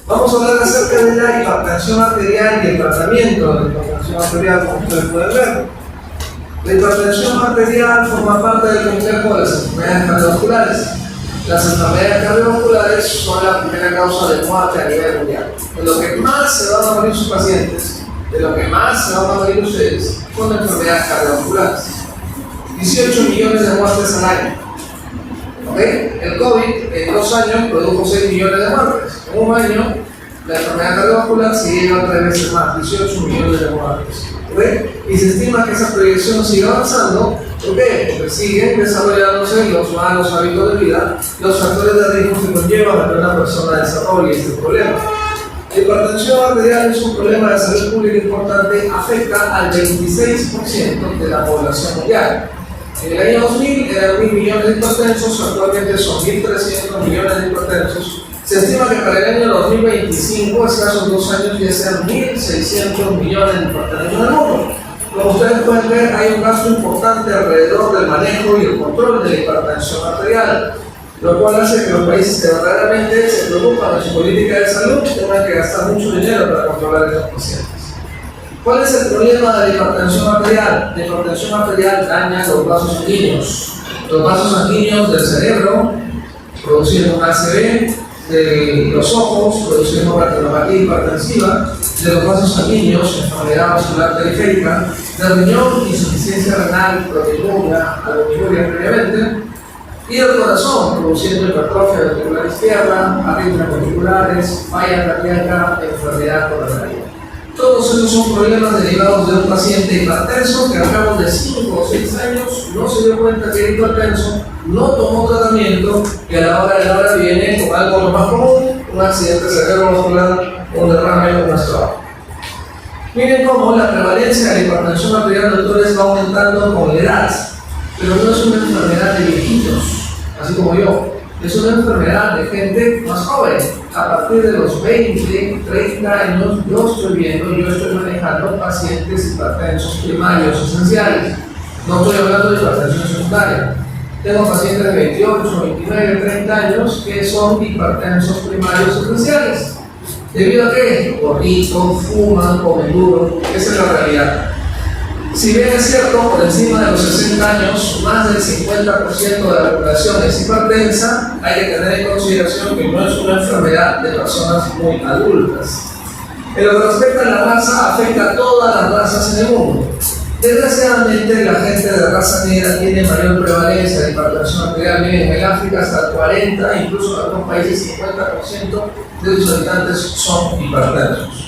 Vamos a hablar acerca de la hipertensión arterial y el tratamiento de la hipertensión arterial, como ustedes pueden ver. La hipertensión arterial forma parte del complejo de las enfermedades cardiovasculares. Las enfermedades cardiovasculares son la primera causa de muerte a nivel mundial. De lo que más se van a morir sus pacientes, de lo que más se van a morir ustedes, son de enfermedades cardiovasculares. 18 millones de muertes al año. ¿Okay? El COVID en 2 años produjo 6 millones de muertes. En un año, la enfermedad cardiovascular se lleva 3 veces más, 18 millones de muertes. ¿Okay? Y se estima que esa proyección sigue avanzando. ¿Por qué? Porque siguen desarrollándose los malos hábitos de vida, los factores de riesgo que conllevan a que una persona desarrolle este problema. La hipertensión arterial es un problema de salud pública importante, afecta al 26% de la población mundial. En el año 2000 eran 1.000 millones de hipertensos, actualmente son 1.300 millones de hipertensos. Se estima que para el año 2025, escasos 2 años, ya sean 1.600 millones de hipertensos en el mundo. Como ustedes pueden ver, hay un gasto importante alrededor del manejo y el control de la hipertensión arterial, lo cual hace que los países que verdaderamente se preocupan de su política de salud tengan que gastar mucho dinero para controlar a estos pacientes. ¿Cuál es el problema de la hipertensión arterial? La hipertensión arterial daña los vasos sanguíneos. Los vasos sanguíneos del cerebro producen un ACV, de los ojos producen una retinopatía hipertensiva, de los vasos sanguíneos, enfermedad vascular periférica, del riñón, insuficiencia renal, proteinuria, albuminuria previamente, y del corazón, produciendo hipertrofia ventricular izquierda, arritmias ventriculares, falla cardíaca, enfermedad coronaria. Todos esos son problemas derivados de un paciente hipertenso que al cabo de 5 o 6 años no se dio cuenta que era hipertenso, no tomó tratamiento y a la hora de la hora viene con algo lo más común, un accidente cerebrovascular, un derrame o un trauma. Miren cómo la prevalencia de la hipertensión arterial, doctores, va aumentando con la edad, pero no es una enfermedad de viejitos, así como yo. Es una enfermedad de gente más joven. A partir de los 20, 30 años, yo estoy manejando pacientes hipertensos primarios esenciales. No estoy hablando de hipertensión secundaria. Tengo pacientes de 28, 29, 30 años que son hipertensos primarios esenciales. ¿Debido a qué? Gorditos, fuman, comen duro. Esa es la realidad. Si bien es cierto, por encima de los 60 años, más del 50% de la población es hipertensa, hay que tener en consideración que no es una enfermedad de personas muy adultas. En lo que respecta a la raza, afecta a todas las razas en el mundo. Desgraciadamente, la gente de raza negra tiene mayor prevalencia de hipertensión arterial. En el África hasta el 40%, incluso en algunos países 50% de sus habitantes son hipertensos.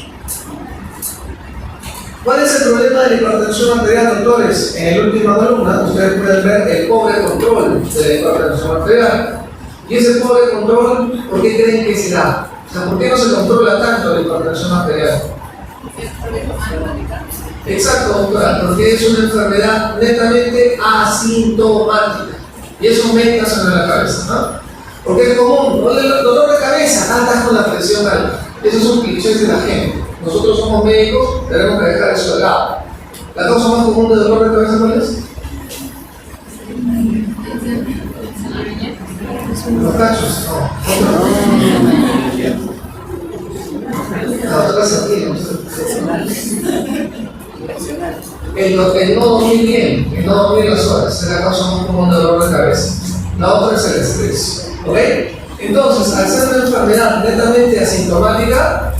¿Cuál es el problema de la hipertensión arterial, doctores? En la última columna ustedes pueden ver el pobre control de la hipertensión arterial. Y ese pobre control, ¿por qué creen que se da? O sea, ¿por qué no se controla tanto la hipertensión arterial? Exacto, doctora, porque es una enfermedad netamente asintomática. Y eso médicos en la cabeza, ¿no? Porque es común, dolor de cabeza, andas con la presión alta. Esos son clichés de la gente. Nosotros somos médicos, tenemos que dejar eso de lado. ¿La causa más común de dolor de cabeza cuál es? Los cachos, no. La otra es aquí, ¿no? El no dormir bien, el no dormir las horas, es la causa más común de dolor de cabeza. La otra es el estrés. ¿Ok? Entonces, al ser una enfermedad netamente asintomática,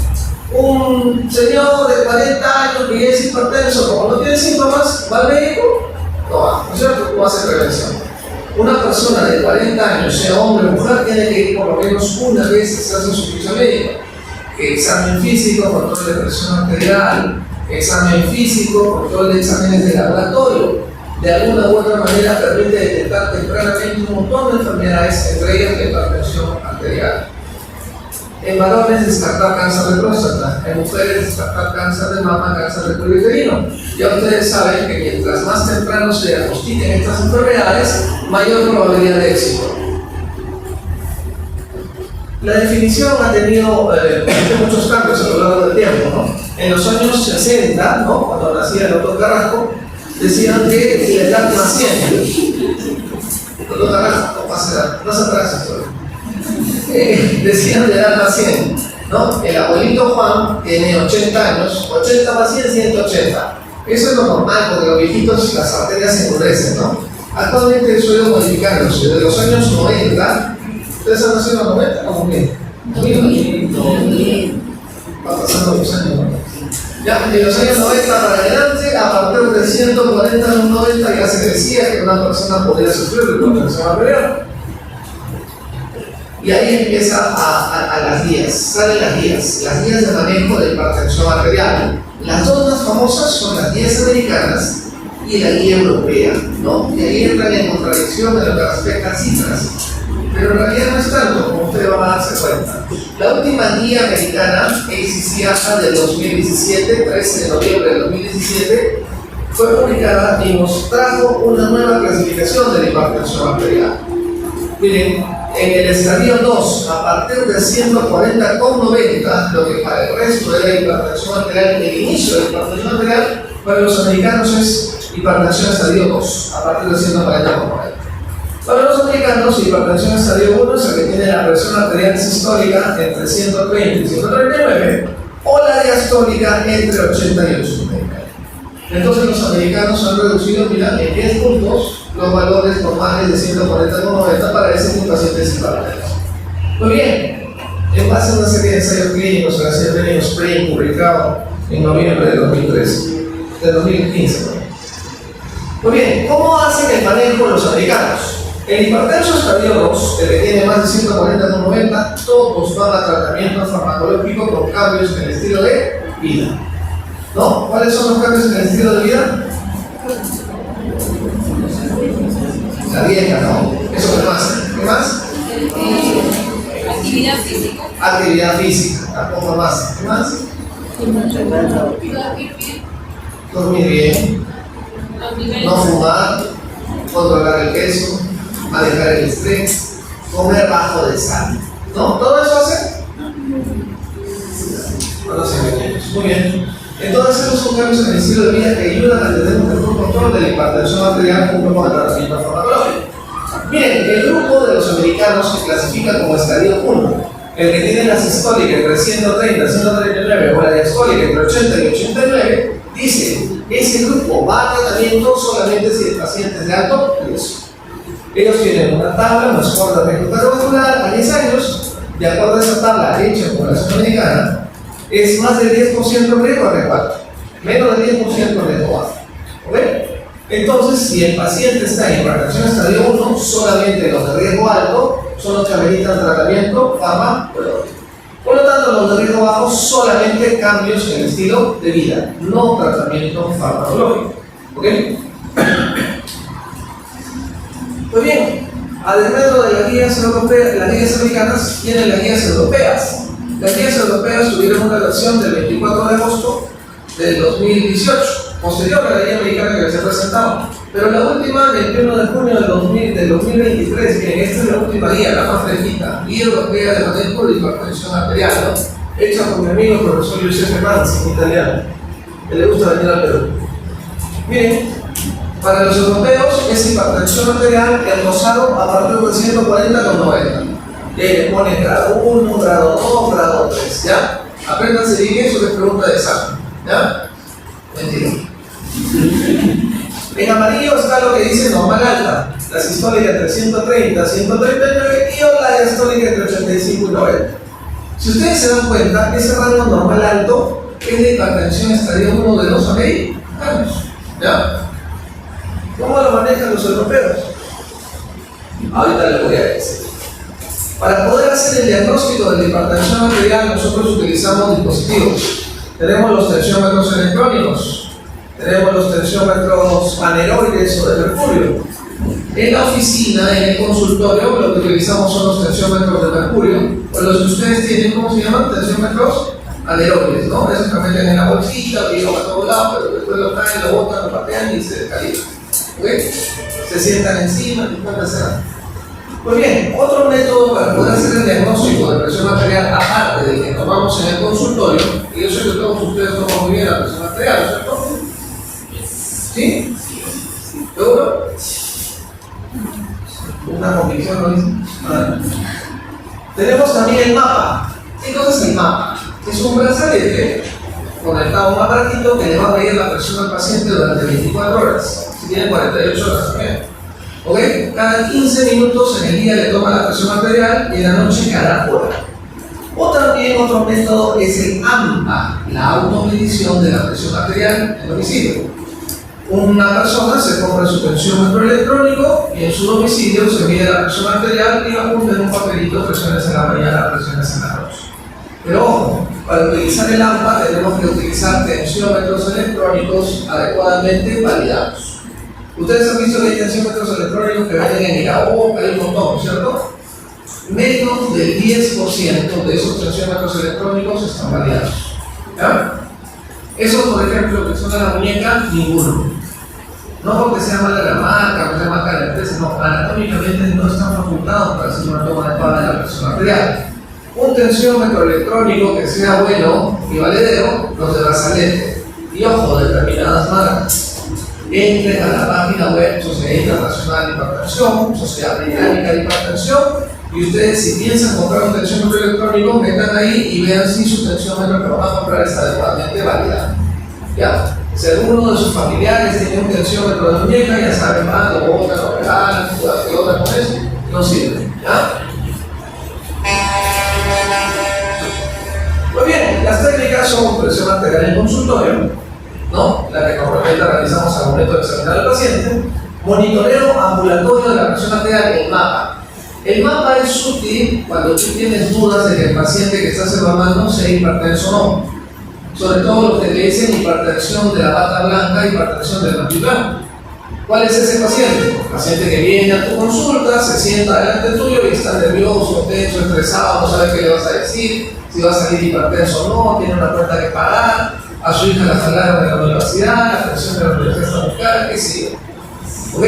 un señor de 40 años que es hipertenso, como no tiene síntomas, va al médico, no va, ¿no es cierto? No hace prevención. Una persona de 40 años, sea hombre o mujer, tiene que ir por lo menos una vez a hacer su ficha médica. Examen físico, control de presión arterial, examen físico, control de exámenes de laboratorio. De alguna u otra manera permite detectar tempranamente un montón de enfermedades, entre ellas la hipertensión arterial. En varones, descartar cáncer de próstata. En mujeres, descartar cáncer de mama, cáncer de cuello uterino. Ya ustedes saben que mientras más temprano se diagnostiquen estas enfermedades, mayor probabilidad de éxito. La definición ha tenido muchos cambios a lo largo del tiempo, ¿no? En los años 60, ¿no? Cuando nacía el doctor Carrasco, decían que la edad naciente. El doctor Carrasco, no pasa atrás, decían de edad naciente. ¿no? El abuelito Juan tiene 80 años, 80 más 100, 180. Eso es lo normal, porque los viejitos las arterias se endurecen, ¿no? Actualmente eso ha ido modificándose. Desde los años 90, ¿ustedes han nacido en los 90? ¿Cómo bien? Va pasando los años, ¿no? Ya, de los años 90 para adelante, a partir de 140 a los 90 ya se decía que una persona podía sufrir de hipertensión arterial. Y ahí empieza a las guías, salen las guías de manejo de hipertensión arterial. Las dos más famosas son las guías americanas y la guía europea, ¿no? Y ahí entran en contradicción en lo que respecta a cifras. Pero en realidad no es tanto, como ustedes van a darse cuenta. La última guía americana, ACC-AHA del 2017, 13 de noviembre del 2017, fue publicada y nos trajo una nueva clasificación de la hipertensión arterial. Miren, en el estadio 2, a partir de 140,90, lo que para el resto de la hipertensión arterial, el inicio de la hipertensión arterial, para los americanos es hipertensión estadio 2, a partir de 140,90. Para los americanos, hipertensión estadio 1 es el que tiene la presión arterial sistólica entre 130 y 139, o la diastólica entre 80 y 89. Entonces los americanos han reducido, mira, en 10 puntos los valores normales de 140,90 para ese tipo de pacientes hipertensos. Muy bien, en base a una serie de ensayos clínicos, la serie de Spring, publicado en noviembre de 2015. Muy bien, ¿cómo hacen el manejo los americanos? El hipertenso estadio 2, el que tiene más de 140,90, todos van a tratamiento farmacológico con cambios en el estilo de vida. ¿No? ¿Cuáles son los cambios en el estilo de vida? La dieta, ¿no? Eso que más. ¿Qué más? Actividad física. Actividad física, tampoco más. ¿Qué más? Dormir bien. No fumar. Controlar el peso. Manejar el estrés. Comer bajo de sal. ¿No? ¿Todo eso hace? No nos engañemos. Muy bien. Entonces hacemos cambios en el estilo de vida que ayudan a tener un mejor control de la hipertensión arterial junto con el tratamiento farmacológico. Miren, el grupo de los americanos que clasifica como estadio 1, el que tiene la sistólica entre 130 y 139 o la diastólica entre 80 y 89, dice, ese grupo va a tratamiento solamente si el paciente es de alto riesgo. Ellos tienen una tabla, una escuadra cardiovascular a 10 años, de acuerdo a esa tabla hecha por la Asociación Americana, es más del 10% riesgo adecuado, menos del 10% riesgo bajo. ¿Ok? Entonces, si el paciente está en hipertensión estadio 1, solamente los de riesgo alto son los que ameritan tratamiento farmacológico. Por lo tanto, los de riesgo bajo solamente cambios en el estilo de vida, no tratamiento farmacológico. ¿Ok? Pues bien, además de las guías europeas, las guías americanas tienen las guías europeas. Las guías europeas tuvieron una versión del 24 de agosto del 2018, posterior a la guía americana que les he presentado. Pero la última, el 21 de junio del 2023, que esta es la última guía, la más fresquita, guía europea de manejo de hipertensión arterial, ¿no? Hecha por mi amigo el profesor Giuseppe Manzi, italiano, que le gusta venir al Perú. Miren, para los europeos es hipertensión arterial endosado a partir de 140,90. Y ahí le pone grado 1, grado 2, grado 3, ¿ya? Apréndanse bien eso, es pregunta de examen, ¿ya? Mentira. En amarillo está lo que dice normal alta, la sistólica entre 130 y 139 y la diastólica entre 85 y 90. Si ustedes se dan cuenta, ese rango normal alto es de hipertensión estadio 1 de los americanos, ¿ya? ¿Cómo lo manejan los europeos? Ahorita les voy a decir. Para poder hacer el diagnóstico de la hipertensión arterial, nosotros utilizamos dispositivos. Tenemos los tensiómetros electrónicos, tenemos los tensiómetros aneroides o de mercurio. En la oficina, en el consultorio, lo que utilizamos son los tensiómetros de mercurio, o los que ustedes tienen, ¿cómo se llaman? Tensiómetros aneroides, ¿no? Esos que meten en la bolsita, lo llevan a todos lados, pero después lo traen, lo botan, lo patean y se descalibran. ¿Ok? Se sientan encima y pueden hacer. Pues bien, otro método para poder hacer el diagnóstico de presión arterial, aparte del que tomamos en el consultorio, y yo sé que todos ustedes toman muy bien la presión arterial, ¿cierto? ¿Sí? ¿Seguro? Una convicción, ¿no dice? Tenemos también el mapa. ¿Qué cosa cosa es el mapa. Es un brazalete conectado a un aparatito que le va a medir la presión al paciente durante 24 horas. Si tiene 48 horas también. ¿Ok? Cada 15 minutos en el día le toma la presión arterial y en la noche cada hora. O también otro método es el AMPA, la automedición de la presión arterial en domicilio. Una persona se compra su tensiómetro electrónico y en su domicilio se mide la presión arterial y apunta en un papelito presiones en la mañana, presiones en la noche. Pero ojo, para utilizar el AMPA tenemos que utilizar tensiómetros electrónicos adecuadamente validados. Ustedes han visto que hay tensiómetros electrónicos que venden en Iraú, hay un montón, ¿cierto? Menos del 10% de esos tensiómetros electrónicos están validados. ¿Ya? Esos, por ejemplo, que son de la muñeca, ninguno. No porque sea mala la marca, no sea marca de la empresa, no, anatómicamente no están facultados para hacer una toma adecuada de la presión arterial. Un tensiómetro electrónico que sea bueno y valedero, los de brazalete. Y ojo, determinadas marcas. Entren a la página web Sociedad Internacional de Hipertensión, Sociedad Británica de Hipertensión, y ustedes, si piensan comprar un tensiómetro electrónico, metan ahí y vean si su tensiómetro que van a comprar está adecuadamente válida. ¿Ya? Si alguno de sus familiares tiene un tensiómetro de muñeca, ya saben, lo botan, lo regalan, que otra con eso, no sirve. ¿Ya? Muy bien, las técnicas son presión arterial en consultorio, ¿no? La que normalmente realizamos al momento de examinar al paciente, monitoreo ambulatorio de la presión arterial en mapa. El mapa es útil cuando tú tienes dudas de que el paciente que estás evaluando sea hipertenso o no. Sobre todo los que te dicen hipertensión de la bata blanca, hipertensión del antiplano. ¿Cuál es ese paciente? El paciente que viene a tu consulta, se sienta delante tuyo y está nervioso, tenso, estresado, no sabe qué le vas a decir, si va a salir hipertenso o no, tiene una cuenta que pagar, a su hija la salaron de la universidad, la presión de la universidad está muy cara, qué sé yo. ¿Ok?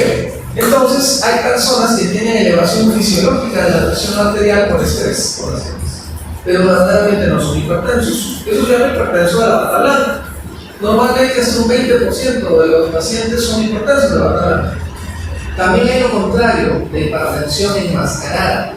Entonces, hay personas que tienen elevación fisiológica de la presión arterial por estrés, por así decirlo, pero verdaderamente no son hipertensos. Eso se llama hipertenso de la bata blanca. Normalmente hasta un 20% de los pacientes son hipertensos de la bata blanca. También hay lo contrario, de hipertensión enmascarada.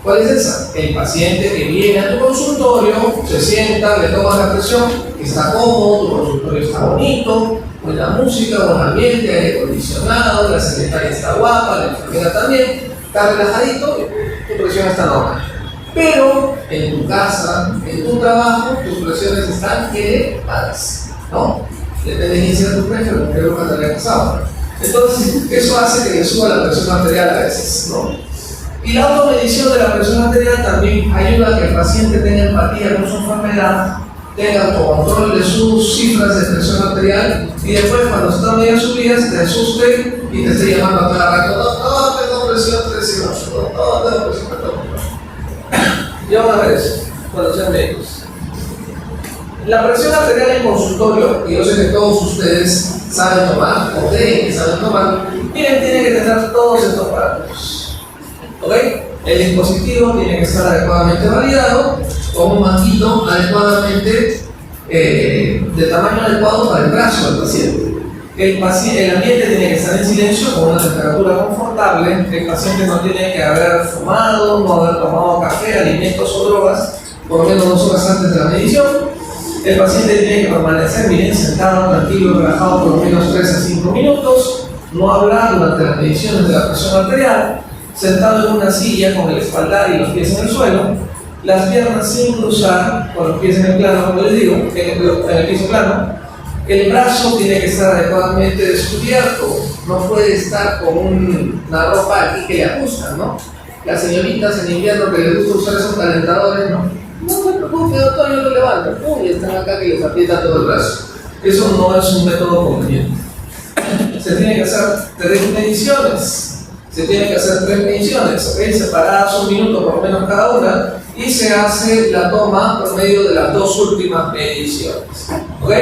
¿Cuál es esa? El paciente que viene a tu consultorio, se sienta, le tomas la presión, está cómodo, tu consultorio está bonito, buena música, buen ambiente, aire acondicionado, la secretaria está guapa, la enfermera también, está relajadito, tu presión está normal. Pero en tu casa, en tu trabajo, tus presiones están elevadas, ¿no? Depende de quién sea tu jefe, lo que es lo que te haya pasado. Entonces, eso hace que le suba la presión arterial a veces, ¿no? Y la automedición de la presión arterial también ayuda a que el paciente tenga empatía con su enfermedad, tenga autocontrol de sus cifras de presión arterial y después cuando está medio subidas te asuste y te esté llamando a cada rato, no, tengo presión 18, no, tengo presión 14. Ya van a ver eso, cuando sean médicos. La presión arterial en consultorio, y yo sé que todos ustedes saben tomar, o creen que saben tomar, miren, tienen que tener todos estos parámetros. ¿Ok? El dispositivo tiene que estar adecuadamente validado, con un manguito adecuadamente, de tamaño adecuado para el brazo del paciente. El ambiente tiene que estar en silencio con una temperatura confortable. El paciente no tiene que haber fumado, no haber tomado café, alimentos o drogas por lo menos 2 horas antes de la medición. El paciente tiene que permanecer bien sentado, tranquilo, relajado por lo menos 3 a 5 minutos. No hablar durante las mediciones de la presión arterial. Sentado en una silla con el espaldar y los pies en el suelo, las piernas sin cruzar, con los pies en el plano, como les digo, en el piso plano. El brazo tiene que estar adecuadamente descubierto, no puede estar con una ropa aquí que le ajustan, ¿no? Las señoritas en invierno que les gusta usar esos calentadores, ¿no? No se preocupe, doctor, yo lo levanto, y están acá que les aprieta todo el brazo. Eso no es un método conveniente. Se tiene que hacer 3 mediciones. Se tienen que hacer 3 mediciones, ¿ok? Separadas 1 minuto por lo menos cada una, y se hace la toma por medio de las 2 últimas mediciones, ¿ok?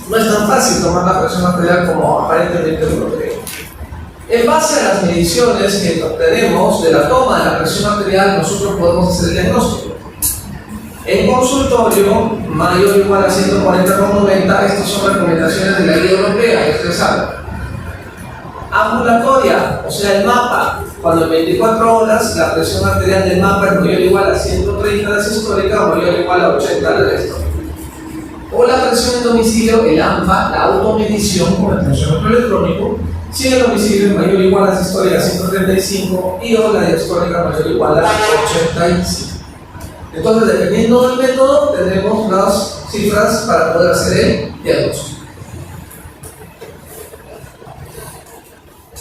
No es tan fácil tomar la presión arterial como aparentemente lo creo. En base a las mediciones que obtenemos de la toma de la presión arterial, nosotros podemos hacer el diagnóstico. En consultorio, mayor o igual a 140/90, estas son recomendaciones de la guía europea, que ustedes saben. Ambulatoria, o sea el mapa, cuando en 24 horas la presión arterial del mapa es mayor o igual a 130 de la sistólica o mayor o igual a 80 de la diastólica. O la presión en domicilio, el AMPA, la automedición con el tensiómetro electrónico, si el domicilio es mayor o igual a la sistólica a 135 y o la diastólica mayor o igual a 85. Entonces, dependiendo del método, tendremos las cifras para poder hacer el diagnóstico.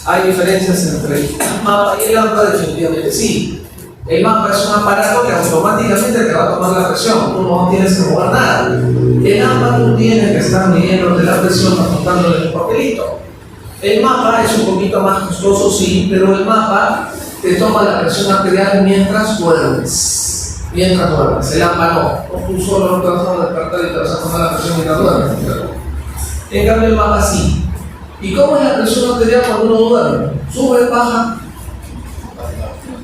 ¿Hay diferencias entre el mapa y el AMPA? Definitivamente sí. El mapa es un aparato que automáticamente te va a tomar la presión, tú no tienes que mover nada. El AMPA tú tienes que estar midiendo la presión apuntándole un papelito. El mapa es un poquito más costoso, sí, pero el mapa te toma la presión arterial mientras duermes. Mientras duermes. El AMPA no. Tú solo no te vas a despertar y te vas a tomar la presión mientras duermes. En cambio el mapa sí. ¿Y cómo es la presión arterial cuando uno duerme? ¿Sube, baja?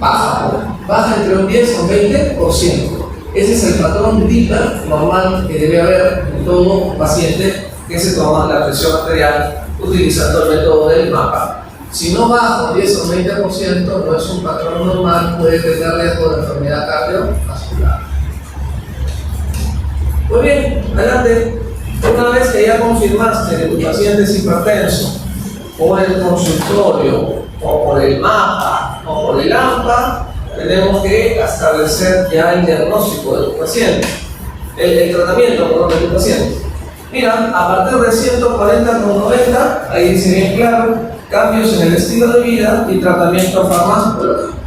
Baja entre un 10 o un 20%. Ese es el patrón Ditter normal que debe haber en todo paciente que se toma la presión arterial utilizando el método del mapa. Si no baja un 10 o un 20%, no es un patrón normal, puede tener riesgo de enfermedad cardiovascular. Muy bien, adelante. Una vez que ya confirmaste que tu paciente es hipertenso, o en el consultorio, o por el mapa, o por el AMPA, tenemos que establecer ya el diagnóstico de tu paciente, el tratamiento de tu paciente. Mira, a partir de 140/90, ahí dice bien claro, cambios en el estilo de vida y tratamiento farmacológico.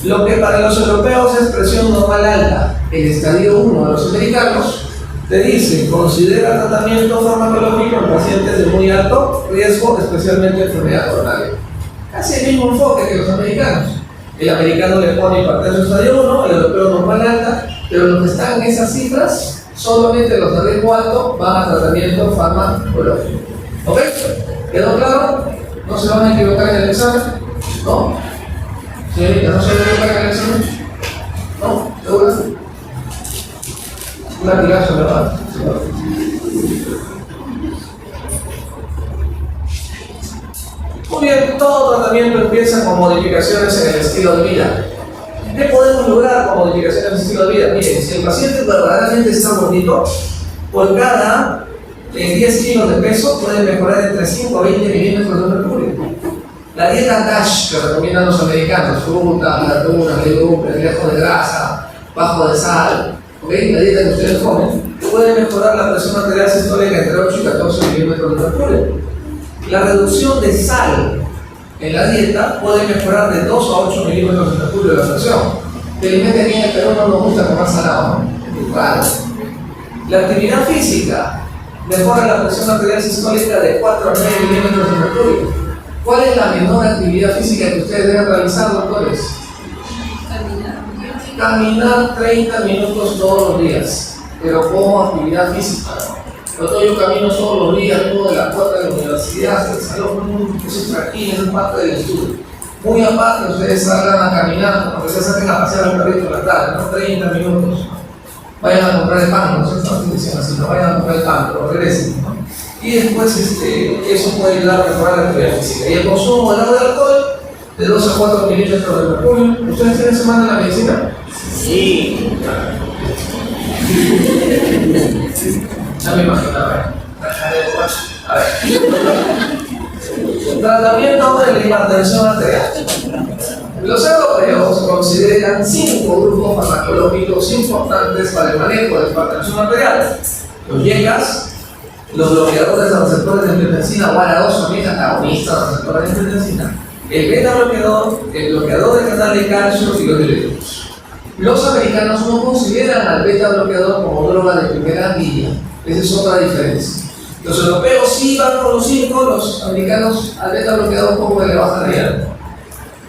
Lo que para los europeos es presión normal alta, el estadio 1 de los americanos, te dice, considera tratamiento farmacológico en pacientes de muy alto riesgo, especialmente enfermedad coronaria. Casi el mismo enfoque que los americanos. El americano le pone hipertenso estadio 1, el europeo normal alta, pero los que están en esas cifras, solamente los de riesgo alto van a tratamiento farmacológico. ¿Ok? ¿Quedó claro? ¿No se van a equivocar en el examen? ¿No? Señorita, ¿no se van a equivocar en el examen? ¿No? ¿Seguro? Un latigazo, ¿verdad? Muy bien, todo tratamiento empieza con modificaciones en el estilo de vida. ¿Qué podemos lograr con modificaciones en el estilo de vida? Miren, si el paciente verdaderamente está gordito, por cada 10 kilos de peso puede mejorar entre 5 a 20 milímetros de mercurio. La dieta DASH que recomiendan los americanos, frutas, verduras, legumbres, lejos de grasa, bajo de sal, ¿okay? La dieta que ustedes comen, puede mejorar la presión arterial sistólica entre 8 y 14 milímetros de mercurio. La reducción de sal en la dieta puede mejorar de 2 a 8 milímetros de mercurio de la presión. Felizmente aquí en el Perú no nos gusta comer salado, ¿no? Claro. La actividad física mejora la presión arterial sistólica de 4 a 9 milímetros de mercurio. ¿Cuál es la menor actividad física que ustedes deben realizar, doctores? Caminar 30 minutos todos los días, pero como actividad física. Yo camino todos los días, vengo de la puerta de la universidad, del salón, eso es aquí, es parte del estudio. Muy aparte, ustedes salgan a caminar, aunque se saquen a pasear un perrito en la tarde, ¿no? 30 minutos. Vayan a comprar el pan, no sé si no dicen así, no vayan a comprar el pan, pero regresen, ¿no? Y después eso puede ayudar a mejorar la actividad física. Y el consumo de alcohol, de 2 a 4 milímetros de mercurio. ¿Ustedes tienen semana en la medicina? Sí. Ya me imaginaba. A ver. Tratamiento de la hipertensión arterial. Los europeos consideran 5 grupos farmacológicos importantes para el manejo de la hipertensión arterial: los YECAS, los bloqueadores de receptores de angiotensina o ARA2, también antagonistas de receptores de angiotensina, el beta bloqueador, el bloqueador de canal de calcio y los diuréticos. Los americanos no consideran al beta bloqueador como droga de primera línea. Esa es otra diferencia. Los europeos sí van con los 5, los americanos al beta bloqueador como que le bajan allá.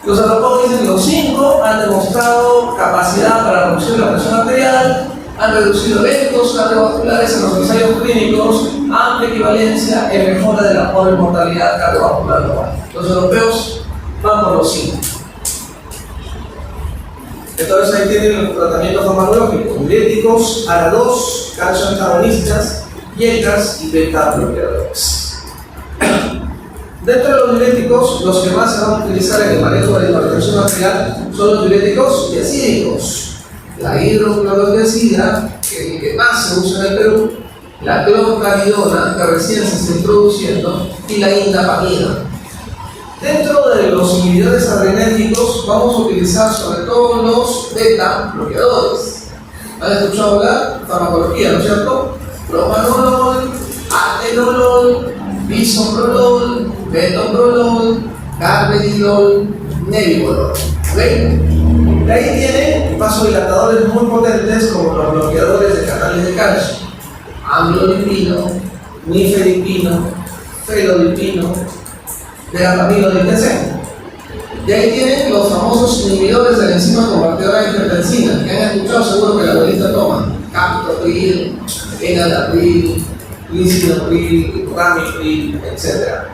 Los europeos dicen que los 5 han demostrado capacidad para reducir la presión arterial, han reducido eventos cardiovasculares en los ensayos clínicos, amplia equivalencia en mejora de la pobre mortalidad cardiovascular global. Los europeos van por los 5. Entonces ahí tienen el tratamiento farmacológico: diuréticos, ARA2, calcio antagonistas, YECAS y beta bloqueadores. Dentro de los diuréticos, los que más se van a utilizar en el manejo de la hipertensión arterial son los diuréticos diacídicos. La hidroclorothiazida, que es el que más se usa en el Perú, la clorcaridona, que recién se está introduciendo, y la indapamida. Dentro de los inhibidores adrenérgicos vamos a utilizar sobre todo los beta bloqueadores. ¿Han escuchado hablar? Farmacología, ¿no es cierto? Propanolol, atenolol, bisoprolol, metoprolol, carvedilol, nebivolol. ¿Ven? De ahí tienen vasodilatadores muy potentes como los bloqueadores de canales de calcio, amlodipino, nifedipino, felodipino, veratamilodepensen. De ahí tienen los famosos inhibidores de la enzima convertidora de angiotensina, que han escuchado seguro que la abuelita toma: captopril, enalapril, lisinopril, ramipril, etc.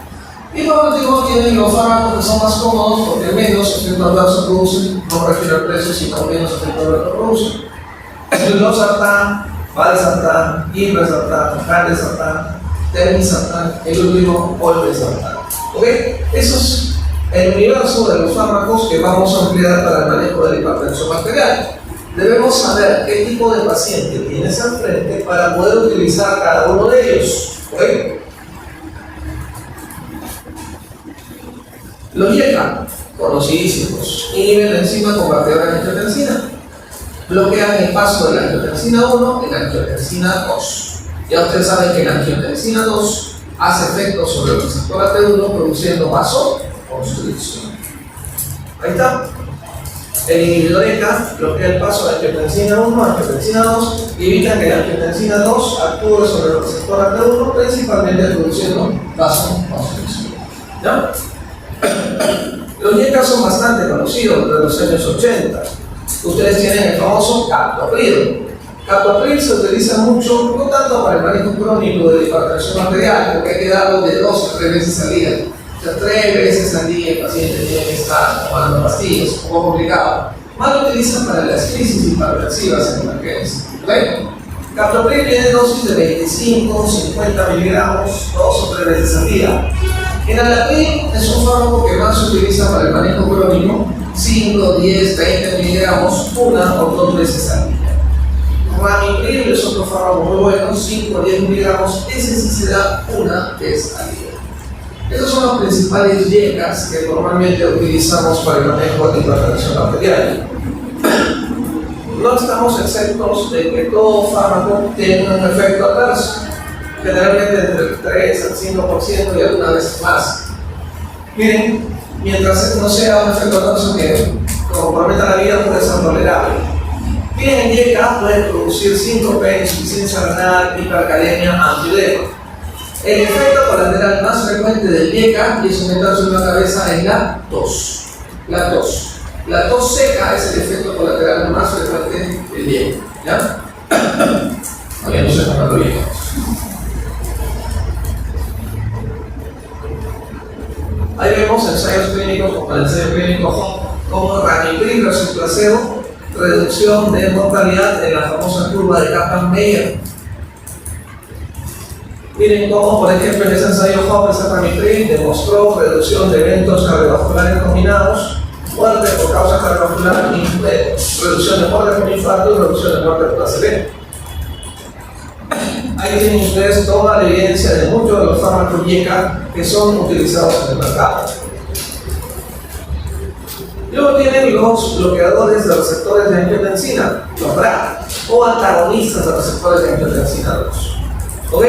Y por último tienen los fármacos que son más cómodos porque menos efecto adverso producen, no me refiero al precio, sino menos efecto adverso producen. Losartán, valsartán, irbesartán, candesartán, telmisartán, el último olmesartán. ¿Ok? Eso es el universo de los fármacos que vamos a emplear para el manejo de la hipertensión arterial. Debemos saber qué tipo de paciente tienes al frente para poder utilizar cada uno de ellos. ¿Ok? Los YECA, conocidísimos, inhiben la enzima convertidora de angiotensina, bloquean el paso de la angiotensina 1 y la angiotensina 2. Ya ustedes saben que la angiotensina 2 hace efecto sobre el receptor AT1 produciendo vasoconstricción. Ahí está. El inhibidor ECA bloquea el paso de angiotensina 1 a angiotensina 2 y evita que la angiotensina 2 actúe sobre el receptor AT1, principalmente produciendo vasoconstricción. ¿Ya? Los YECA son bastante conocidos desde los años 80. Ustedes tienen el famoso captopril. Captopril se utiliza mucho, no tanto para el manejo crónico de la hipertensión arterial, porque hay que darlo de 2 a 3 veces al día. O sea, 3 veces al día el paciente tiene que estar tomando pastillas, es un poco complicado. Más lo utilizan para las crisis hipertensivas en emergencia. ¿Okay? Captopril tiene dosis de 25, 50 miligramos, 2 o 3 veces al día. Enalapril es un fármaco que más se utiliza para el manejo crónico, 5, 10, 20 miligramos, 1 o 2 veces al día. Ramipril es otro fármaco muy bueno, 5 o 10 miligramos, ese sí se da 1 vez al día. Esos son los principales YECAs que normalmente utilizamos para el manejo de la hipertensión arterial. No estamos exentos de que todo fármaco tiene un efecto adverso, generalmente entre el 3 al 5% y algunas veces más. Miren, mientras no sea un efecto adverso que comprometa la vida, puede ser tolerable. Miren, el YECA puede producir síncope, insuficiencia renal, hipercalemia, angioedema. El efecto colateral más frecuente del YECA, y eso me trae en la cabeza, es la tos. La tos. La tos seca es el efecto colateral más frecuente del YECA. ¿Ya? Todavía no sé cuándo lo llegamos. Ahí vemos ensayos clínicos como el ensayo clínico como ramipril versus placebo, reducción de mortalidad en la famosa curva de Kaplan-Meier. Miren cómo, por ejemplo, en ese ensayo ese ramipril demostró reducción de eventos cardiovasculares combinados, muerte por causa cardiovascular, reducción de muerte por infarto y reducción de muerte por ACV. Ahí tienen ustedes toda la evidencia de muchos de los fármacos YECA que son utilizados en el mercado. Luego tienen los bloqueadores de receptores de angiotensina, los BRAF, o antagonistas de receptores de angiotensina 2. ¿Ok?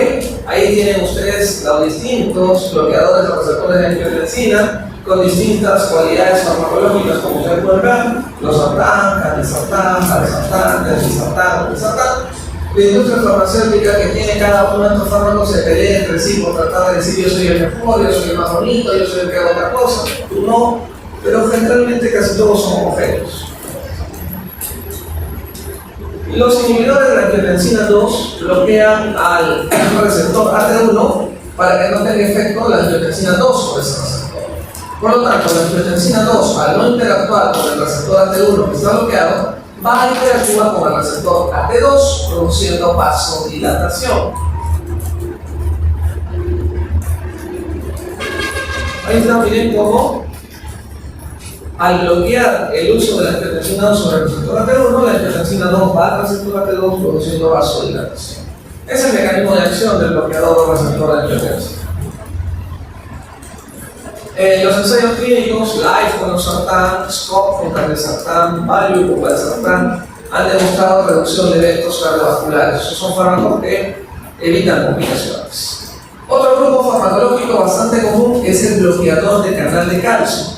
Ahí tienen ustedes los distintos bloqueadores de receptores de angiotensina con distintas cualidades farmacológicas, como ustedes pueden ver: losartán, candesartán, valsartán, telmisartán, olmesartán. La industria farmacéutica que tiene cada uno de estos fármacos se pelea entre sí por tratar de decir: yo soy el mejor, yo soy el más bonito, yo soy el que hago otra cosa, tú no, pero generalmente casi todos son homogéneos. Los inhibidores de la angiotensina 2 bloquean al receptor AT1 para que no tenga efecto la angiotensina 2 sobre ese receptor. Por lo tanto, la angiotensina 2, al no interactuar con el receptor AT1 que está bloqueado, va a interactuar con el receptor AT2, produciendo vasodilatación. Ahí está, miren cómo al bloquear el uso de la angiotensina 2 sobre el receptor AT1, la angiotensina 2 va al receptor AT2 produciendo vasodilatación. Es el mecanismo de acción del bloqueador receptor de angiotensina. Los ensayos clínicos, LIFE con losartán, SCOP con carbesartán, VALUE con valsartán, han demostrado reducción de eventos cardiovasculares. Estos son fármacos que evitan complicaciones. Otro grupo farmacológico bastante común es el bloqueador de canal de calcio.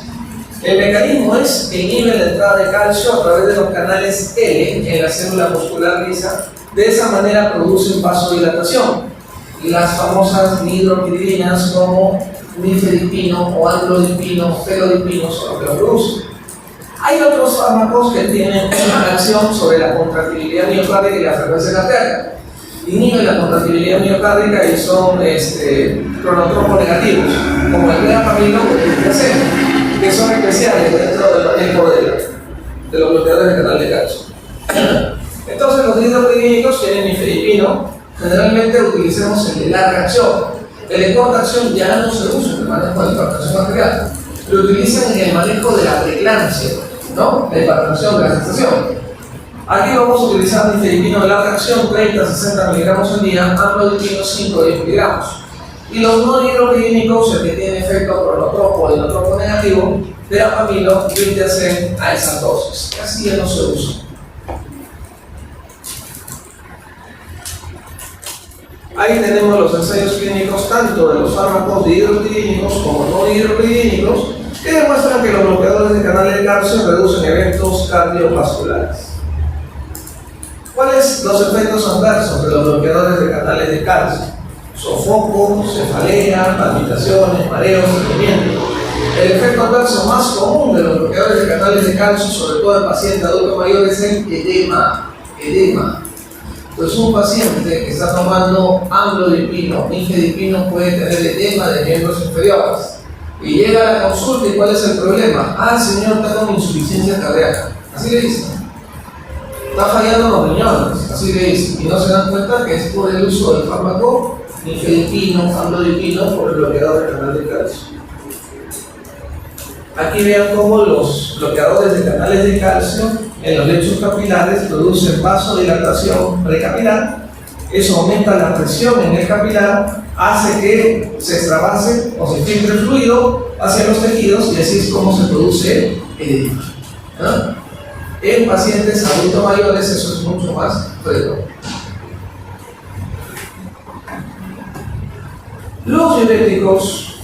El mecanismo es que inhibe la entrada de calcio a través de los canales L en la célula muscular lisa. De esa manera producen vasodilatación. Las famosas dihidroquidrinas como nifedipino o amlodipino, felodipino son los que lo producen. Hay otros fármacos que tienen una acción sobre la contractilidad miocárdica y la frecuencia cardíaca. Inhiben la contractilidad miocárdica y son cronotropos negativos, como el verapamilo o el THC, que son especiales dentro del manejo de los bloqueadores de canal de calcio. Entonces, los dihidroquidínicos tienen nifedipino, generalmente utilicemos el de larga acción. El de corta acción ya no se usa en el manejo de la hipertensión arterial, lo utilizan en el manejo de la preeclampsia, ¿no? La hipertensión de la gestación. Aquí vamos a utilizar nifedipino de larga acción, 30-60 miligramos al día, amlodipino 5-10 miligramos. Y los no dihidroquidínicos, el que tiene efecto cronotropo o inotropo negativo, verapamilo, glitazem a esas dosis. Así ya no se usa. Ahí tenemos los ensayos clínicos tanto de los fármacos dihidroquidínicos como no dihidroquidínicos que demuestran que los bloqueadores de canal de calcio reducen eventos cardiovasculares. ¿Cuáles son los efectos adversos de los bloqueadores de canales de calcio? Sofoco, cefalea, palpitaciones, mareos, estreñimiento. El efecto adverso más común de los bloqueadores de canales de calcio, sobre todo en pacientes adultos mayores, es el edema. Entonces, un paciente que está tomando amlodipino, nifedipino, puede tener edema de miembros inferiores. Y llega a la consulta y ¿cuál es el problema? Ah, señor, está con insuficiencia cardíaca. Así le dicen. Está fallando los riñones. Así le dicen. Y no se dan cuenta que es por el uso del fármaco nifedipino, amlodipino, por el bloqueador del canal de calcio. Aquí vean cómo los bloqueadores de canales de calcio en los lechos capilares producen vasodilatación precapilar. Eso aumenta la presión en el capilar, hace que se extravase o se filtre el fluido hacia los tejidos y así es como se produce edema. En pacientes adultos mayores eso es mucho más frecuente. Los diuréticos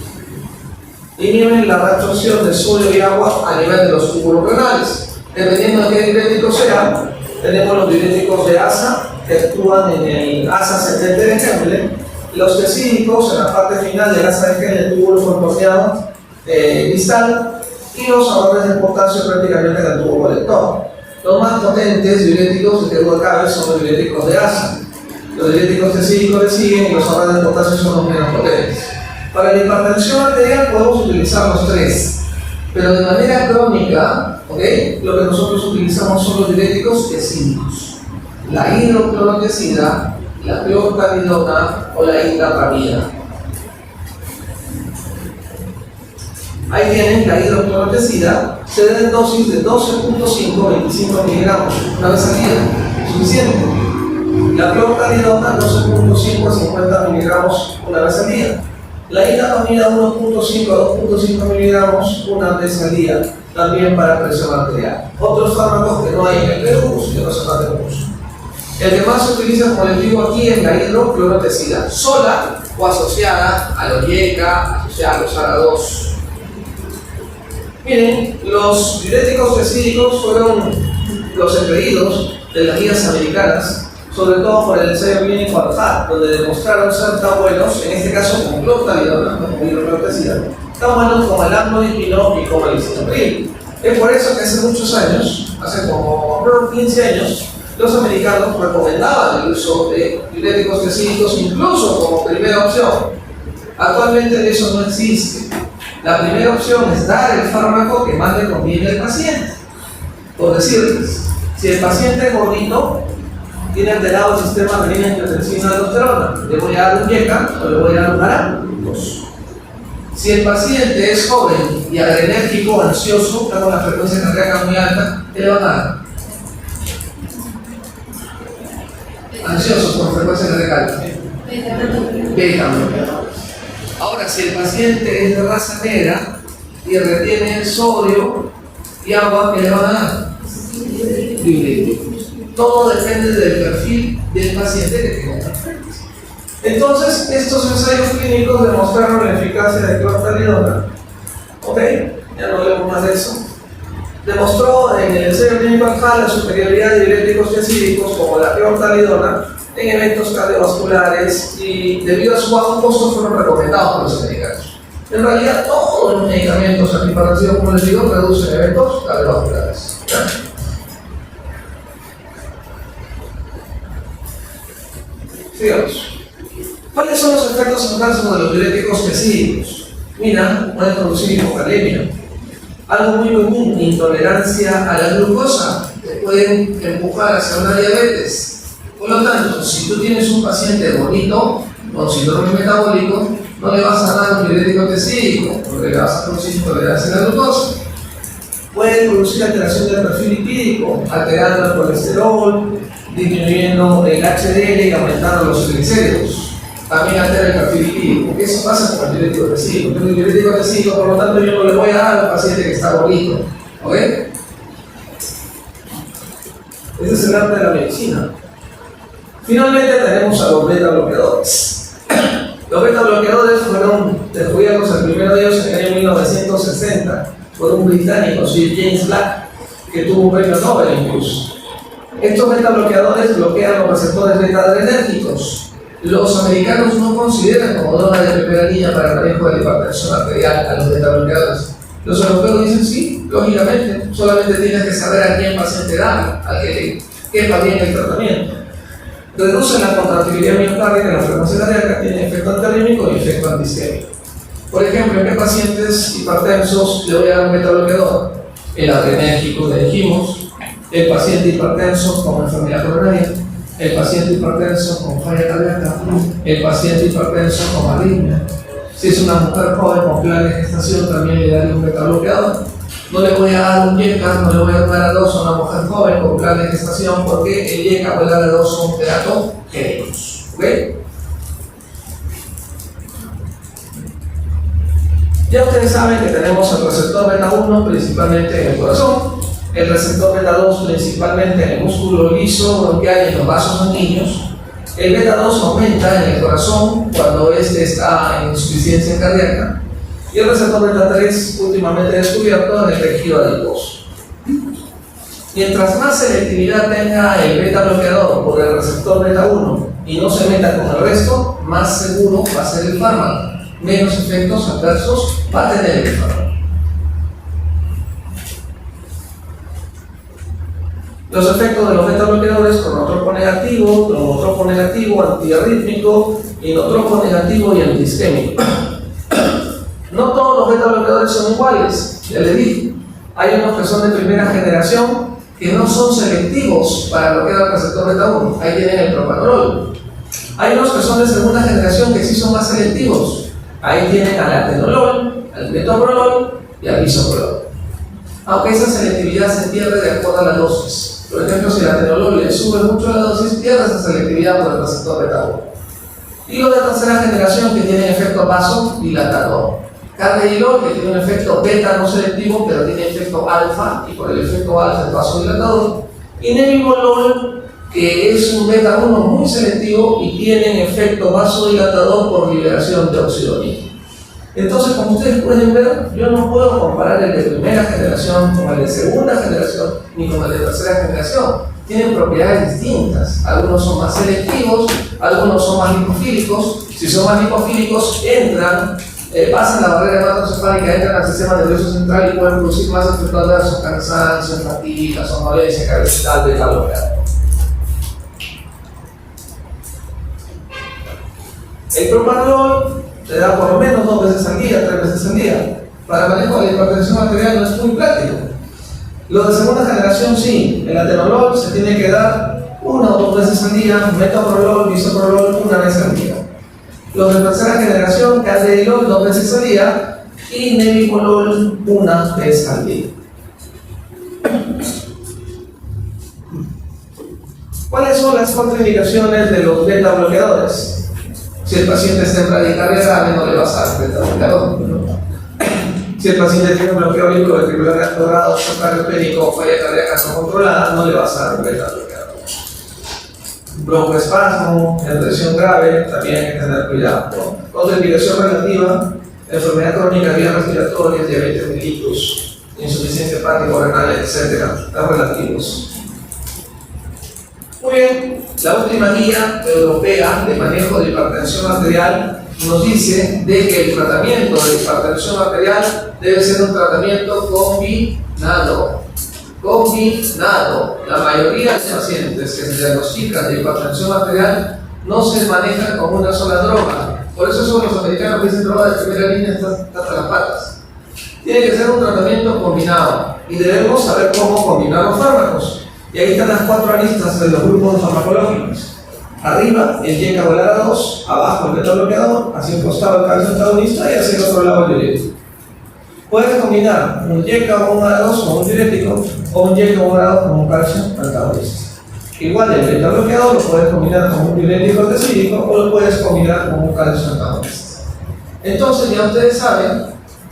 inhiben la reabsorción de sodio y agua a nivel de los túbulos renales. Dependiendo de qué diurético sea, tenemos los diuréticos de ASA que actúan en el ASA 70 de Henle, los tesídicos en la parte final del ASA de Henle, el túbulo contorneado distal, y los ahorros de potasio prácticamente en el tubo colector. Los más potentes diuréticos que duda cabe son los diuréticos de ASA. Los diuréticos tesídicos le siguen y los ahorros de potasio son los menos potentes. Para la hipertensión arterial podemos utilizar los tres, pero de manera crónica, ¿okay? Lo que nosotros utilizamos son los diuréticos tesídicos. La hidroclorotesida, la clortalidona o la hidrapamida. Ahí tienen la hidroclorotesida, se da en dosis de 12.5-25 miligramos una vez al día, suficiente. La clortalidona 12.5 a 50 miligramos una vez al día. La hidrapamida 1.5 a 2.5 miligramos una vez al día, también para presión arterial. Otros fármacos que no hay en el Perú, que no se tratan de uso. El que más se utiliza como les digo aquí es la hidroclorotesida, sola o asociada a la OYECA, asociada a los ARA2. Miren, los diuréticos tesídicos fueron los empleados de las guías americanas, sobre todo por el ensayo clínico ALFA, donde demostraron ser tan buenos, en este caso con clortalidona, no con hidroclorotesida, tan buenos como el amlodipino y como el lisinopril. Es por eso que hace muchos años, hace como 15 años, los americanos recomendaban el uso de diuréticos tesídicos incluso como primera opción. Actualmente eso no existe. La primera opción es dar el fármaco que más le conviene al paciente. Por decirles, si el paciente es gordito, tiene alterado el sistema renina-angiotensina-aldosterona, ¿le voy a dar un YECA o le voy a dar un ARA? Si el paciente es joven y adrenérgico, ansioso, está con la frecuencia cardíaca muy alta, ¿qué le van a dar? Ansiosos con frecuencia cardíaca alta. Beta bloqueador. Ahora, si el paciente es de raza negra y retiene sodio y agua, ¿qué le van a dar? Diuréticos. Todo depende del perfil del paciente que tenga diabetes. Entonces, estos ensayos clínicos demostraron la eficacia de clortalidona. ¿Ok? Ya no hablemos más de eso. Demostró en el ensayo clínico ANJA la superioridad de diuréticos específicos como la clortalidona en eventos cardiovasculares y debido a su bajo costo fueron recomendados por los americanos. En realidad, todos los medicamentos antihipertensivos, como les digo, reducen eventos cardiovasculares. ¿Ya? Sigamos. ¿Cuáles son los efectos adversos de los diuréticos específicos? Mira, pueden producir hipocalemia. Algo muy común, intolerancia a la glucosa, te pueden empujar hacia una diabetes. Por lo tanto, si tú tienes un paciente bonito, con síndrome metabólico, no le vas a dar un diurético específico, porque le vas a producir intolerancia a la glucosa. Puede producir alteración del perfil lipídico, alterando el colesterol, disminuyendo el HDL y aumentando los triglicéridos. También altera el perfil lipídico. Eso pasa con el diurético específico. Tengo un diurético específico, por lo tanto yo no le voy a dar al paciente que está gordito. ¿Ok? Ese es el arte de la medicina. Finalmente tenemos a los beta bloqueadores. Los beta bloqueadores fueron descubiertos el primero de ellos en el año 1960 por un británico, Sir James Black, que tuvo un premio Nobel incluso. Estos beta bloqueadores bloquean los receptores beta adrenérgicos. Los americanos no consideran como droga de primera línea para el manejo de la hipertensión arterial a los beta bloqueadores. Los europeos dicen sí, lógicamente, solamente tienes que saber a quién paciente dar, a que quepa bien el tratamiento. Reducen la contractilidad miocárdica en la frecuencia cardíaca, tienen efecto antiarrítmico y efecto antisquémico. Por ejemplo, en qué pacientes hipertensos le voy a dar un beta bloqueador. El adrenérgico que dijimos, el paciente hipertenso con enfermedad coronaria, el paciente hipertenso con falla cardíaca, el paciente hipertenso con arritmia. Si es una mujer joven con plan de gestación, también le daré un beta bloqueador. No le voy a dar un YECA, no le voy a dar Adados a una mujer joven con plan de gestación porque el YECA o el Adados son teratogénicos. ¿Ok? Ya ustedes saben que tenemos el receptor beta 1 principalmente en el corazón, el receptor beta 2 principalmente en el músculo liso bronquial y en los vasos sanguíneos. El beta 2 aumenta en el corazón cuando este está en insuficiencia cardíaca. Y el receptor beta 3 últimamente descubierto en el tejido adiposo. Mientras más selectividad tenga el beta bloqueador por el receptor beta 1 y no se meta con el resto, más seguro va a ser el fármaco. Menos efectos adversos va a tener el fármaco. Los efectos de los beta bloqueadores: cronotropo negativo, antiarrítmico, inotropo negativo y antisquémico. No todos los beta bloqueadores son iguales, ya les dije. Hay unos que son de primera generación que no son selectivos para bloquear el receptor beta 1. Ahí tienen el propanolol. Hay unos que son de segunda generación que sí son más selectivos. Ahí tienen al atenolol, al metoprolol y al bisoprolol. Aunque esa selectividad se pierde de acuerdo a la dosis. Por ejemplo, si el atenolol le sube mucho la dosis, pierde esa selectividad por el receptor beta 1. Y los de tercera generación que tienen efecto vasodilatador. Carvedilol, que tiene un efecto beta no selectivo, pero tiene efecto alfa, y por el efecto alfa es vasodilatador. Y nebivolol, que es un beta 1 muy selectivo y tiene efecto vasodilatador por liberación de óxido nítrico. Entonces, como ustedes pueden ver, yo no puedo comparar el de primera generación con el de segunda generación, ni con el de tercera generación. Tienen propiedades distintas. Algunos son más selectivos, algunos son más lipofílicos. Si son más lipofílicos, pasan la barrera hematoencefálica, entran al sistema nervioso central y pueden producir más efectos adversos: cansancio, fatiga, somnolencia, capacidad de calor. El propanolol te da por lo menos 2 veces al día, 3 veces al día. Para el manejo de la hipertensión arterial no es muy práctico. Los de segunda generación sí. El atenolol se tiene que dar 1 o 2 veces al día, metoprolol, bisoprolol 1 vez al día. Los de tercera generación, caldeirol 2 veces al día y nebivolol 1 vez al día. ¿Cuáles son las contraindicaciones de los beta bloqueadores? Si el paciente está en bradicardia grave, no le vas a dar beta bloqueador, ¿no? Si el paciente tiene un bloqueo auriculoventricular grado, shock cardiopénico o falla cardíaca no controlada, no le vas a dar beta bloqueador. Broncoespasmo, depresión grave, también hay que tener cuidado. Contraindicación relativa, enfermedad crónica, vías respiratorias, diabetes mellitus, insuficiencia hepática, renal, etc. Están relativos. Muy bien, la última guía europea de manejo de hipertensión arterial nos dice de que el tratamiento de hipertensión arterial debe ser un tratamiento combinado. La mayoría de los pacientes que se diagnostican de hipertensión arterial no se manejan con una sola droga. Por eso son los americanos que dicen droga de primera línea hasta las patas. Tiene que ser un tratamiento combinado y debemos saber cómo combinar los fármacos. Y ahí están las 4 aristas de los grupos farmacológicos. Arriba el YK2, abajo el beta bloqueador, hacia un costado el calcio antagonista y hacia el otro lado el diurético. Puedes combinar un YK2 con un diurético o un YK2 con un calcio antagonista. Igual el beta bloqueador lo puedes combinar con un diurético antisídico o lo puedes combinar con un calcio antagonista. Entonces ya ustedes saben,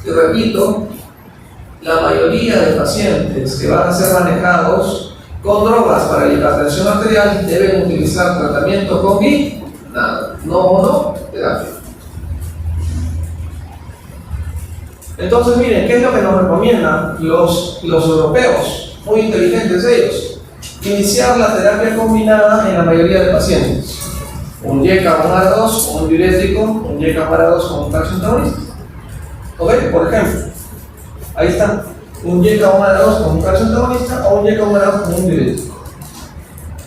y repito, la mayoría de pacientes que van a ser manejados con drogas para la hipertensión arterial deben utilizar tratamiento combinado, no monoterapia. Entonces miren, ¿qué es lo que nos recomiendan los europeos? Muy inteligentes ellos. Iniciar la terapia combinada en la mayoría de pacientes. Un YK2 con un diurético, un YK2 con un calcio antagonista. ¿Ok? Por ejemplo, ahí está. Un YK2 con un calcio antagonista o un YK2 con un diurético.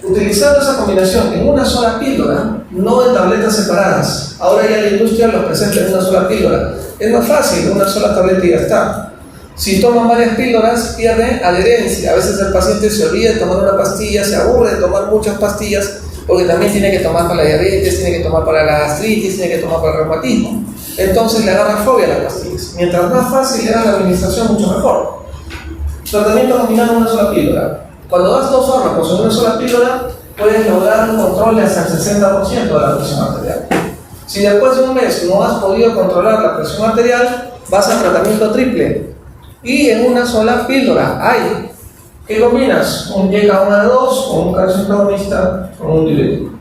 Utilizando esa combinación en una sola píldora, no en tabletas separadas. Ahora ya la industria los presenta en una sola píldora. Es más fácil, una sola tableta y ya está. Si toman varias píldoras, pierde adherencia. A veces el paciente se olvida de tomar una pastilla, se aburre de tomar muchas pastillas, porque también tiene que tomar para la diabetes, tiene que tomar para la gastritis, tiene que tomar para el reumatismo. Entonces le agarra fobia a las pastillas. Mientras más fácil le haga la administración, mucho mejor. Tratamiento combinado en una sola píldora. Cuando das 2 fármacos en una sola píldora, puedes lograr un control de hasta el 60% de la presión arterial. Si después de un mes no has podido controlar la presión arterial, vas al tratamiento triple y en una sola píldora. Hay ¿qué combinas? Un YK2 con un calcio antagonista con un diurético.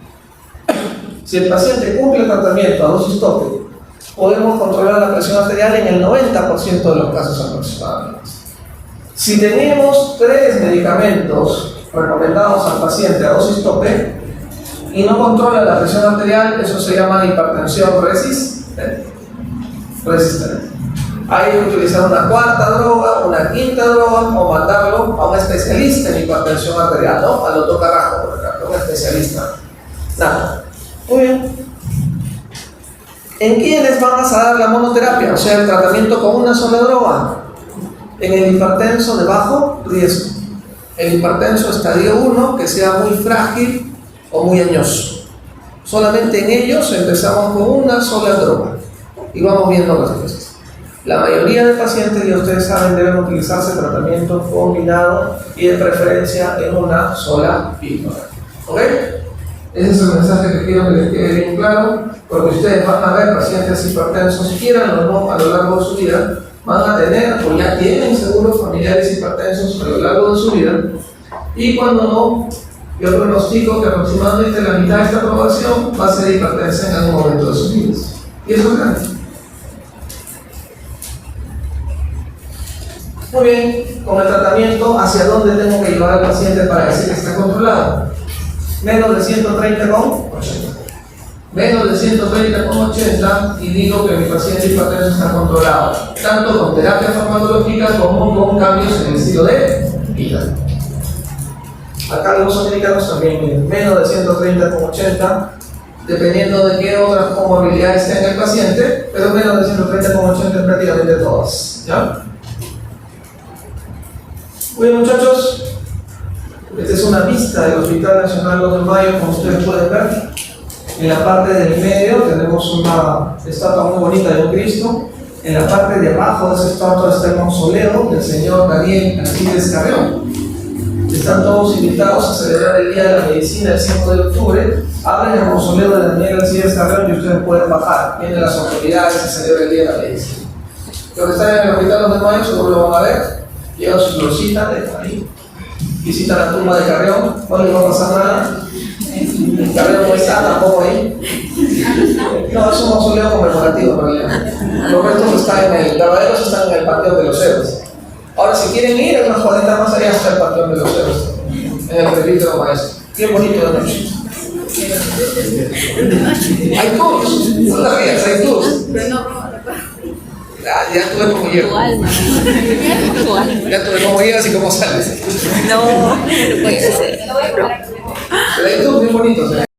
Si el paciente cumple el tratamiento a dosis tope, podemos controlar la presión arterial en el 90% de los casos aproximadamente. Si tenemos 3 medicamentos recomendados al paciente a dosis tope y no controla la presión arterial, eso se llama hipertensión resistente. Hay que utilizar una 4ª droga, una 5ª droga o mandarlo a un especialista en hipertensión arterial, ¿no? Al doctor Carrasco, por ejemplo, un especialista. Nada. Muy bien. ¿En quiénes van a dar la monoterapia? O sea, el tratamiento con una sola droga. En el hipertenso de bajo riesgo. El hipertenso estadio 1 que sea muy frágil o muy añoso. Solamente en ellos empezamos con una sola droga y vamos viendo las cosas. La mayoría de pacientes, ya ustedes saben, deben utilizarse tratamiento combinado y de preferencia en una sola píldora. ¿Ok? Ese es el mensaje que quiero que les quede bien claro, porque ustedes van a ver pacientes hipertensos, quieran o no, a lo largo de su vida, van a tener o ya tienen seguro familiares hipertensos a lo largo de su vida, y cuando no, yo pronostico que aproximadamente la mitad de esta población va a ser hipertensa en algún momento de sus vidas. Y eso es grande. Muy bien, con el tratamiento, ¿hacia dónde tengo que llevar al paciente para decir que está controlado? Menos de 130 con 80. Menos de 130 con 80 y digo que mi paciente hipertenso está controlado, tanto con terapia farmacológica como con cambios en el estilo de vida. Acá los americanos también miren, menos de 130 con 80, dependiendo de qué otras comorbilidades tenga el paciente, pero menos de 130 con 80 en prácticamente todas. ¿Ya? Muy bien, muchachos, esta es una vista del Hospital Nacional 2 de Mayo, como ustedes pueden ver. En la parte del medio tenemos una estatua muy bonita de un Cristo. En la parte de abajo de esa estatua está el mausoleo del señor Daniel Alcides Carrión. Están todos invitados a celebrar el Día de la Medicina el 5 de octubre. Abren el mausoleo de Daniel Alcides Carrión y ustedes pueden bajar. Vienen las autoridades a celebrar el Día de la Medicina. Los que están en el Hospital de Mayo seguro lo van a ver. Llevan su florcita de ahí. Visitan la tumba de Carrión. No les va a pasar nada. Carrión no está tampoco ahí. No, es un mausoleo conmemorativo en realidad. Los restos están en el gravaderos, están en el Panteón de los Héroes. Ahora, si quieren ir, hay unas 40 más allá hasta el Panteón de los Héroes, en el presbítero maestro. Bien bonito de noche. Hay tours, no la veas, hay tours. Ya tú ves cómo llegas. Ya tú ves cómo llegas y cómo sales. No, no puede ser. Pero hay tours bien bonitos.